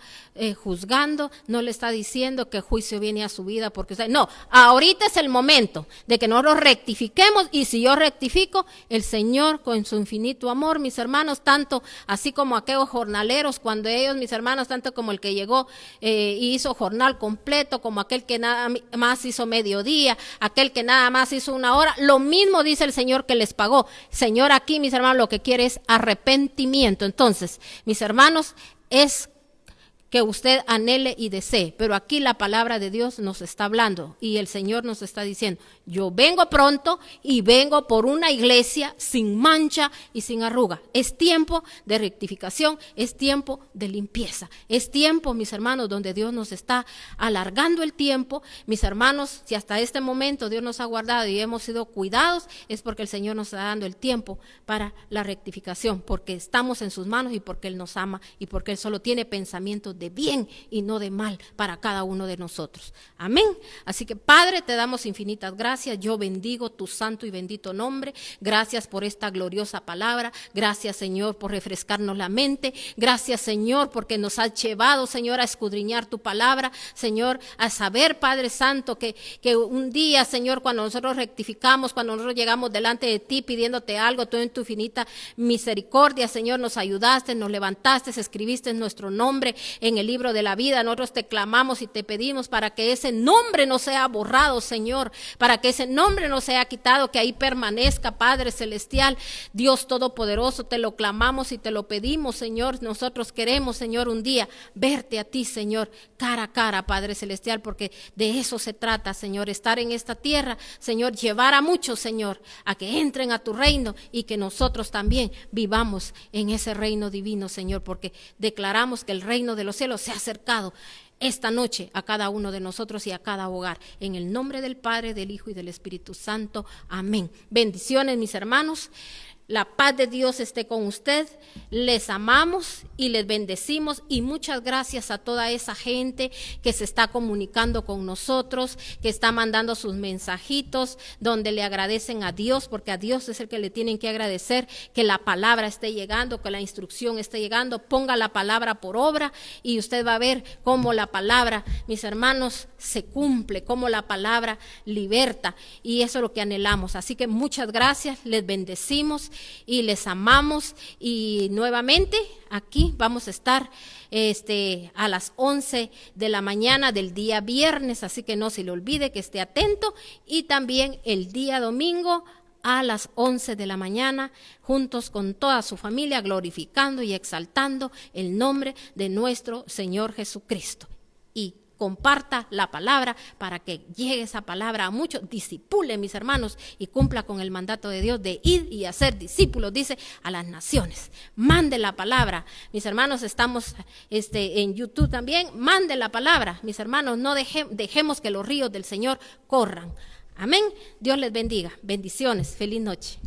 Speaker 1: juzgando, no le está diciendo que juicio viene a su vida porque usted... No, ahorita es el momento de que nosotros rectifiquemos, y si yo rectifico, el Señor con su infinito amor, mis hermanos, tanto así como aquellos jornaleros, cuando ellos, mis hermanos, tanto como el que llegó y hizo jornal completo, como aquel que nada más hizo mediodía, aquel que nada más hizo una hora, lo mismo dice el Señor que les pagó. Señor, aquí, mis hermanos, lo que quiere es arrepentimiento. Entonces, mis hermanos, es que usted anhele y desee, pero aquí la palabra de Dios nos está hablando y el Señor nos está diciendo, yo vengo pronto y vengo por una iglesia sin mancha y sin arruga. Es tiempo de rectificación, es tiempo de limpieza, es tiempo, mis hermanos, donde Dios nos está alargando el tiempo. Mis hermanos, si hasta este momento Dios nos ha guardado y hemos sido cuidados, es porque el Señor nos está dando el tiempo para la rectificación, porque estamos en sus manos y porque Él nos ama y porque Él solo tiene pensamientos de bien y no de mal para cada uno de nosotros. Amén. Así que, Padre, te damos infinitas gracias. Yo bendigo tu santo y bendito nombre. Gracias por esta gloriosa palabra. Gracias, Señor, por refrescarnos la mente. Gracias, Señor, porque nos has llevado, Señor, a escudriñar tu palabra, Señor, a saber, Padre Santo, que un día, Señor, cuando nosotros rectificamos, cuando nosotros llegamos delante de ti pidiéndote algo, tú en tu infinita misericordia, Señor, nos ayudaste, nos levantaste, escribiste nuestro nombre en el libro de la vida. Nosotros te clamamos y te pedimos para que ese nombre no sea borrado, Señor, para que ese nombre no sea quitado, que ahí permanezca, Padre Celestial, Dios Todopoderoso. Te lo clamamos y te lo pedimos, Señor. Nosotros queremos, Señor, un día verte a ti, Señor, cara a cara, Padre Celestial, porque de eso se trata, Señor, estar en esta tierra, Señor, llevar a muchos, Señor, a que entren a tu reino y que nosotros también vivamos en ese reino divino, Señor, porque declaramos que el reino de los cielos se ha acercado esta noche a cada uno de nosotros y a cada hogar. En el nombre del Padre, del Hijo y del Espíritu Santo. Amén. Bendiciones, mis hermanos. La paz de Dios esté con usted. Les amamos y les bendecimos, y muchas gracias a toda esa gente que se está comunicando con nosotros, que está mandando sus mensajitos donde le agradecen a Dios, porque a Dios es el que le tienen que agradecer que la palabra esté llegando, que la instrucción esté llegando. Ponga la palabra por obra y usted va a ver cómo la palabra, mis hermanos, se cumple, cómo la palabra liberta, y eso es lo que anhelamos. Así que muchas gracias, les bendecimos y les amamos, y nuevamente aquí vamos a estar a las 11 de la mañana del día viernes, así que no se le olvide que esté atento, y también el día domingo a las 11 de la mañana, juntos con toda su familia, glorificando y exaltando el nombre de nuestro Señor Jesucristo. Y comparta la palabra para que llegue esa palabra a muchos. Discipule, mis hermanos, y cumpla con el mandato de Dios de ir y hacer discípulos, dice, a las naciones. Mande la palabra. Mis hermanos, estamos en YouTube también. Mande la palabra, mis hermanos. No dejemos que los ríos del Señor corran. Amén. Dios les bendiga. Bendiciones. Feliz noche.